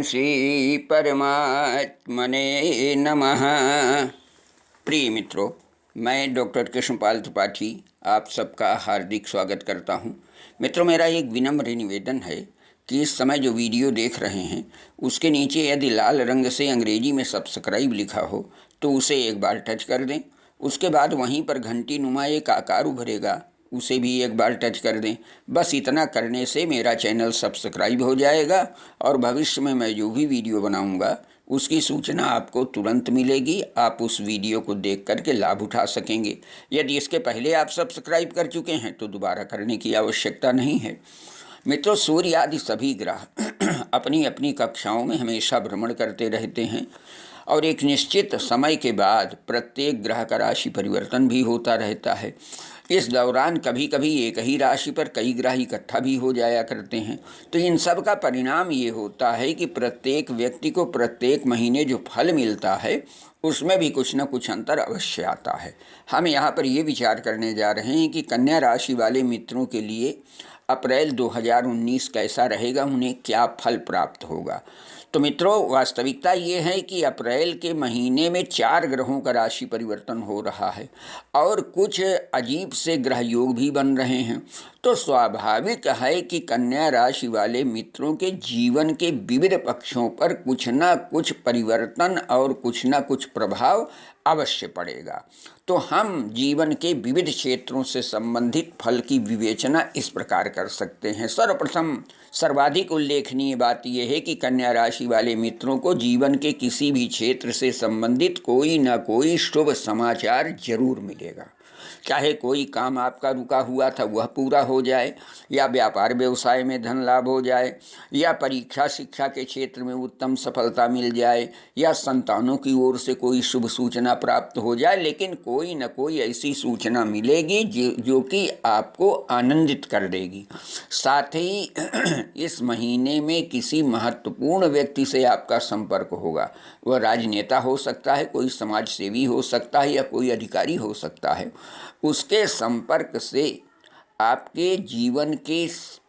ओम श्री परमात्मने नमः। प्रिय मित्रों, मैं डॉक्टर कृष्णपाल त्रिपाठी आप सबका हार्दिक स्वागत करता हूं। मित्रों, मेरा एक विनम्र निवेदन है कि इस समय जो वीडियो देख रहे हैं उसके नीचे यदि लाल रंग से अंग्रेजी में सब्सक्राइब लिखा हो तो उसे एक बार टच कर दें। उसके बाद वहीं पर घंटी नुमा एक आकार उभरेगा, उसे भी एक बार टच कर दें। बस इतना करने से मेरा चैनल सब्सक्राइब हो जाएगा और भविष्य में मैं जो भी वीडियो बनाऊंगा उसकी सूचना आपको तुरंत मिलेगी। आप उस वीडियो को देख करके लाभ उठा सकेंगे। यदि इसके पहले आप सब्सक्राइब कर चुके हैं तो दोबारा करने की आवश्यकता नहीं है। मित्रों, सूर्य आदि सभी ग्रह अपनी अपनी कक्षाओं में हमेशा भ्रमण करते रहते हैं और एक निश्चित समय के बाद प्रत्येक ग्रह का राशि परिवर्तन भी होता रहता है। इस दौरान कभी कभी एक ही राशि पर कई ग्रह इकट्ठा भी हो जाया करते हैं। तो इन सब का परिणाम ये होता है कि प्रत्येक व्यक्ति को प्रत्येक महीने जो फल मिलता है उसमें भी कुछ न कुछ अंतर अवश्य आता है। हम यहाँ पर ये विचार करने जा रहे हैं कि कन्या राशि वाले मित्रों के लिए अप्रैल 2019 कैसा रहेगा, उन्हें क्या फल प्राप्त होगा। तो मित्रों, वास्तविकता ये है कि अप्रैल के महीने में 4 ग्रहों का राशि परिवर्तन हो रहा है और कुछ अजीब से ग्रह योग भी बन रहे हैं। तो स्वाभाविक है कि कन्या राशि वाले मित्रों के जीवन के विविध पक्षों पर कुछ ना कुछ परिवर्तन और कुछ ना कुछ प्रभाव अवश्य पड़ेगा। तो हम जीवन के विविध क्षेत्रों से संबंधित फल की विवेचना इस प्रकार कर सकते हैं। सर्वप्रथम सर्वाधिक उल्लेखनीय बात यह है कि कन्या राशि वाले मित्रों को जीवन के किसी भी क्षेत्र से संबंधित कोई ना कोई शुभ समाचार जरूर मिलेगा। चाहे कोई काम आपका रुका हुआ था वह पूरा हो जाए, या व्यापार व्यवसाय में धन लाभ हो जाए, या परीक्षा शिक्षा के क्षेत्र में उत्तम सफलता मिल जाए, या संतानों की ओर से कोई शुभ सूचना प्राप्त हो जाए, लेकिन कोई न कोई ऐसी सूचना मिलेगी जो कि आपको आनंदित कर देगी। साथ ही इस महीने में किसी महत्वपूर्ण व्यक्ति से आपका संपर्क होगा। वह राजनेता हो सकता है, कोई समाज सेवी हो सकता है, या कोई अधिकारी हो सकता है। उसके संपर्क से आपके जीवन के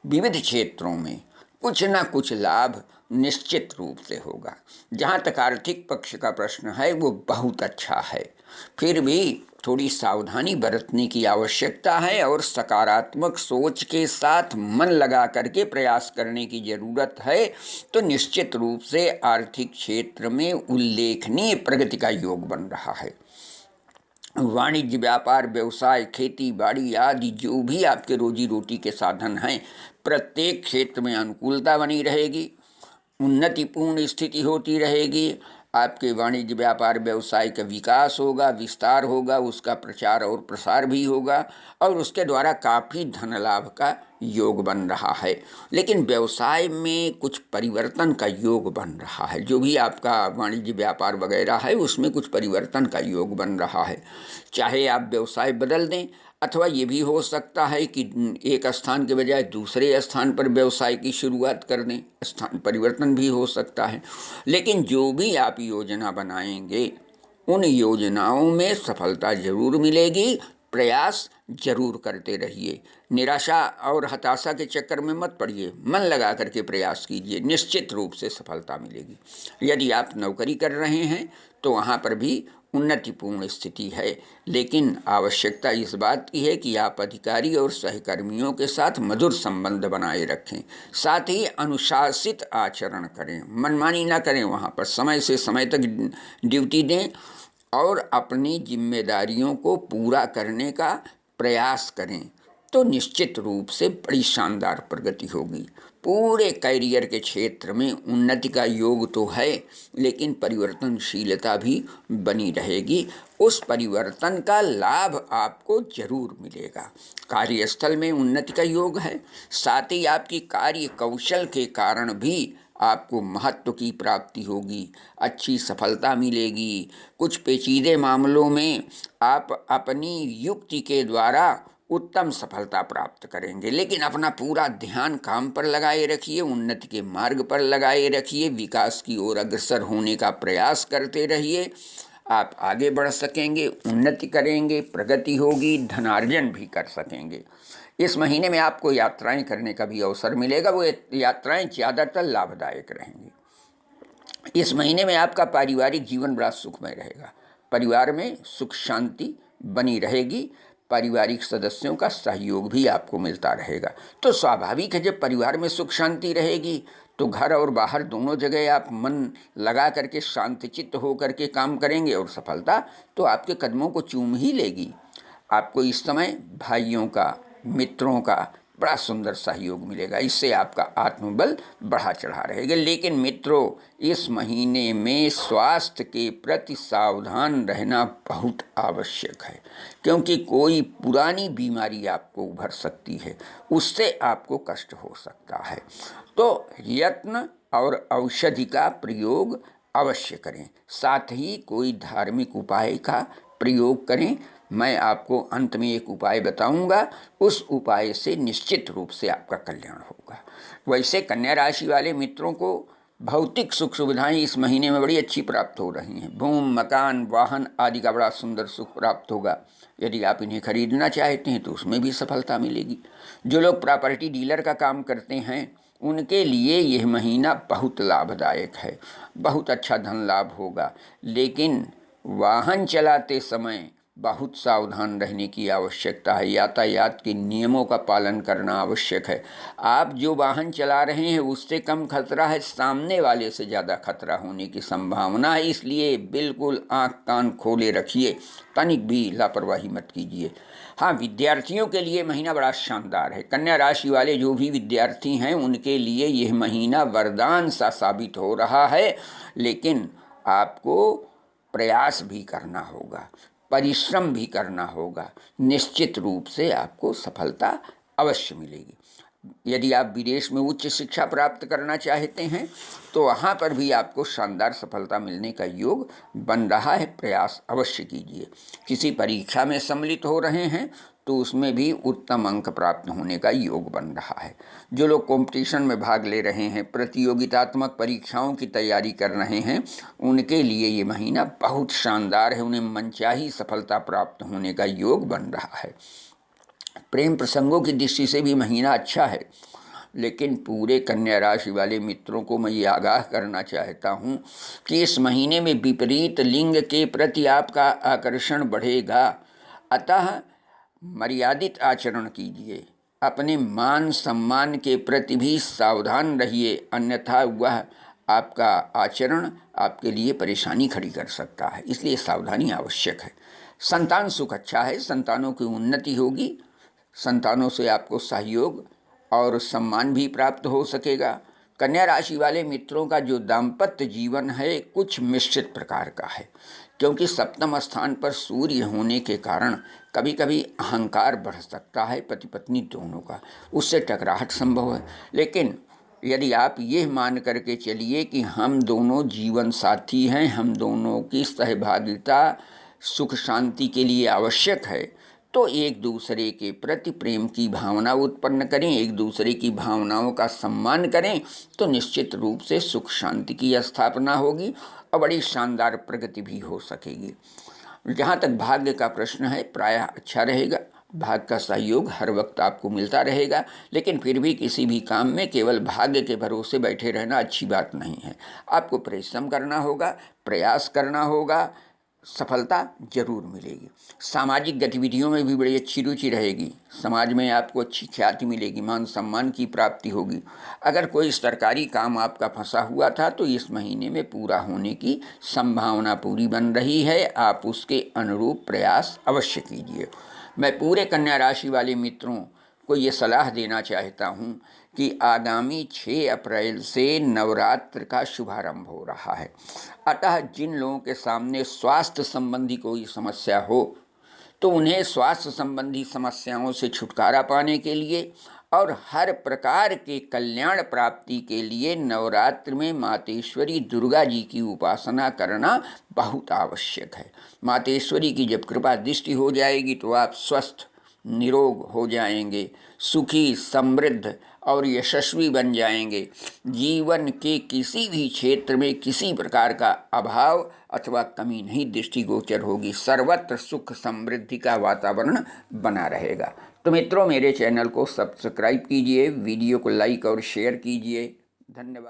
विविध क्षेत्रों में कुछ ना कुछ लाभ निश्चित रूप से होगा। जहाँ तक आर्थिक पक्ष का प्रश्न है वो बहुत अच्छा है, फिर भी थोड़ी सावधानी बरतने की आवश्यकता है और सकारात्मक सोच के साथ मन लगा करके प्रयास करने की ज़रूरत है। तो निश्चित रूप से आर्थिक क्षेत्र में उल्लेखनीय प्रगति का योग बन रहा है। वाणिज्य, व्यापार, व्यवसाय, खेती बाड़ी आदि जो भी आपके रोजी रोटी के साधन हैं, प्रत्येक क्षेत्र में अनुकूलता बनी रहेगी, उन्नतिपूर्ण स्थिति होती रहेगी। आपके वाणिज्य, व्यापार, व्यवसाय का विकास होगा, विस्तार होगा, उसका प्रचार और प्रसार भी होगा और उसके द्वारा काफ़ी धन लाभ का योग बन रहा है। लेकिन व्यवसाय में कुछ परिवर्तन का योग बन रहा है। जो भी आपका वाणिज्य व्यापार वगैरह है उसमें कुछ परिवर्तन का योग बन रहा है। चाहे आप व्यवसाय बदल दें, अथवा ये भी हो सकता है कि एक स्थान के बजाय दूसरे स्थान पर व्यवसाय की शुरुआत कर दें। स्थान परिवर्तन भी हो सकता है। लेकिन जो भी आप योजना बनाएंगे उन योजनाओं में सफलता जरूर मिलेगी। प्रयास जरूर करते रहिए, निराशा और हताशा के चक्कर में मत पड़िए, मन लगा करके प्रयास कीजिए, निश्चित रूप से सफलता मिलेगी। यदि आप नौकरी कर रहे हैं तो वहाँ पर भी उन्नतिपूर्ण स्थिति है, लेकिन आवश्यकता इस बात की है कि आप अधिकारी और सहकर्मियों के साथ मधुर संबंध बनाए रखें। साथ ही अनुशासित आचरण करें, मनमानी ना करें, वहाँ पर समय से समय तक ड्यूटी दें और अपनी जिम्मेदारियों को पूरा करने का प्रयास करें। तो निश्चित रूप से बड़ी शानदार प्रगति होगी। पूरे कैरियर के क्षेत्र में उन्नति का योग तो है, लेकिन परिवर्तनशीलता भी बनी रहेगी। उस परिवर्तन का लाभ आपको जरूर मिलेगा। कार्यस्थल में उन्नति का योग है। साथ ही आपकी कार्य कौशल के कारण भी आपको महत्व की प्राप्ति होगी, अच्छी सफलता मिलेगी। कुछ पेचीदे मामलों में आप अपनी युक्ति के द्वारा उत्तम सफलता प्राप्त करेंगे, लेकिन अपना पूरा ध्यान काम पर लगाए रखिए, उन्नति के मार्ग पर लगाए रखिए, विकास की ओर अग्रसर होने का प्रयास करते रहिए। आप आगे बढ़ सकेंगे, उन्नति करेंगे, प्रगति होगी, धनार्जन भी कर सकेंगे। इस महीने में आपको यात्राएं करने का भी अवसर मिलेगा। वो यात्राएं ज़्यादातर लाभदायक रहेंगी। इस महीने में आपका पारिवारिक जीवन बड़ा सुखमय रहेगा। परिवार में सुख शांति बनी रहेगी। पारिवारिक सदस्यों का सहयोग भी आपको मिलता रहेगा। तो स्वाभाविक है, जब परिवार में सुख शांति रहेगी तो घर और बाहर दोनों जगह आप मन लगा करके शांतचित्त हो करके काम करेंगे और सफलता तो आपके कदमों को चूम ही लेगी। आपको इस समय भाइयों का, मित्रों का बड़ा सुंदर सहयोग मिलेगा। इससे आपका आत्मबल बढ़ा चढ़ा रहेगा। लेकिन मित्रों, इस महीने में स्वास्थ्य के प्रति सावधान रहना बहुत आवश्यक है, क्योंकि कोई पुरानी बीमारी आपको उभर सकती है, उससे आपको कष्ट हो सकता है। तो यत्न और औषधि का प्रयोग अवश्य करें, साथ ही कोई धार्मिक उपाय का प्रयोग करें। मैं आपको अंत में एक उपाय बताऊंगा, उस उपाय से निश्चित रूप से आपका कल्याण होगा। वैसे कन्या राशि वाले मित्रों को भौतिक सुख सुविधाएं इस महीने में बड़ी अच्छी प्राप्त हो रही हैं। भूमि, मकान, वाहन आदि का बड़ा सुंदर सुख प्राप्त होगा। यदि आप इन्हें खरीदना चाहते हैं तो उसमें भी सफलता मिलेगी। जो लोग प्रॉपर्टी डीलर का काम करते हैं उनके लिए यह महीना बहुत लाभदायक है, बहुत अच्छा धन लाभ होगा। लेकिन वाहन चलाते समय बहुत सावधान रहने की आवश्यकता है। यातायात के नियमों का पालन करना आवश्यक है। आप जो वाहन चला रहे हैं उससे कम खतरा है, सामने वाले से ज़्यादा खतरा होने की संभावना है। इसलिए बिल्कुल आँख कान खोले रखिए, तनिक भी लापरवाही मत कीजिए। हाँ, विद्यार्थियों के लिए महीना बड़ा शानदार है। कन्या राशि वाले जो भी विद्यार्थी हैं उनके लिए यह महीना वरदान सा साबित हो रहा है। लेकिन आपको प्रयास भी करना होगा, परिश्रम भी करना होगा। निश्चित रूप से आपको सफलता अवश्य मिलेगी। यदि आप विदेश में उच्च शिक्षा प्राप्त करना चाहते हैं तो वहाँ पर भी आपको शानदार सफलता मिलने का योग बन रहा है। प्रयास अवश्य कीजिए। किसी परीक्षा में सम्मिलित हो रहे हैं तो उसमें भी उत्तम अंक प्राप्त होने का योग बन रहा है। जो लोग कंपटीशन में भाग ले रहे हैं, प्रतियोगितात्मक परीक्षाओं की तैयारी कर रहे हैं, उनके लिए ये महीना बहुत शानदार है। उन्हें मनचाही सफलता प्राप्त होने का योग बन रहा है। प्रेम प्रसंगों की दृष्टि से भी महीना अच्छा है। लेकिन पूरे कन्या राशि वाले मित्रों को मैं ये आगाह करना चाहता हूँ कि इस महीने में विपरीत लिंग के प्रति आपका आकर्षण बढ़ेगा। अतः मर्यादित आचरण कीजिए। अपने मान सम्मान के प्रति भी सावधान रहिए, अन्यथा वह आपका आचरण आपके लिए परेशानी खड़ी कर सकता है। इसलिए सावधानी आवश्यक है। संतान सुख अच्छा है, संतानों की उन्नति होगी। संतानों से आपको सहयोग और सम्मान भी प्राप्त हो सकेगा। कन्या राशि वाले मित्रों का जो दाम्पत्य जीवन है कुछ मिश्रित प्रकार का है, क्योंकि सप्तम स्थान पर सूर्य होने के कारण कभी कभी अहंकार बढ़ सकता है पति पत्नी दोनों का, उससे टकराहट संभव है। लेकिन यदि आप ये मान करके चलिए कि हम दोनों जीवन साथी हैं, हम दोनों की सहभागिता सुख शांति के लिए आवश्यक है, तो एक दूसरे के प्रति प्रेम की भावना उत्पन्न करें, एक दूसरे की भावनाओं का सम्मान करें, तो निश्चित रूप से सुख शांति की स्थापना होगी और बड़ी शानदार प्रगति भी हो सकेगी। जहाँ तक भाग्य का प्रश्न है, प्रायः अच्छा रहेगा। भाग्य का सहयोग हर वक्त आपको मिलता रहेगा। लेकिन फिर भी किसी भी काम में केवल भाग्य के भरोसे बैठे रहना अच्छी बात नहीं है। आपको परिश्रम करना होगा, प्रयास करना होगा, सफलता जरूर मिलेगी। सामाजिक गतिविधियों में भी बड़ी अच्छी रुचि रहेगी। समाज में आपको अच्छी ख्याति मिलेगी, मान सम्मान की प्राप्ति होगी। अगर कोई सरकारी काम आपका फंसा हुआ था तो इस महीने में पूरा होने की संभावना पूरी बन रही है। आप उसके अनुरूप प्रयास अवश्य कीजिए। मैं पूरे कन्या राशि वाले मित्रों को ये सलाह देना चाहता हूँ कि आगामी 6 अप्रैल से नवरात्र का शुभारंभ हो रहा है। अतः जिन लोगों के सामने स्वास्थ्य संबंधी कोई समस्या हो तो उन्हें स्वास्थ्य संबंधी समस्याओं से छुटकारा पाने के लिए और हर प्रकार के कल्याण प्राप्ति के लिए नवरात्र में मातेश्वरी दुर्गा जी की उपासना करना बहुत आवश्यक है। मातेश्वरी की जब कृपा दृष्टि हो जाएगी तो आप स्वस्थ निरोग हो जाएंगे, सुखी, समृद्ध और यशस्वी बन जाएंगे। जीवन के किसी भी क्षेत्र में किसी प्रकार का अभाव अथवा कमी नहीं दृष्टिगोचर होगी। सर्वत्र सुख समृद्धि का वातावरण बना रहेगा। तो मित्रों, मेरे चैनल को सब्सक्राइब कीजिए, वीडियो को लाइक और शेयर कीजिए। धन्यवाद।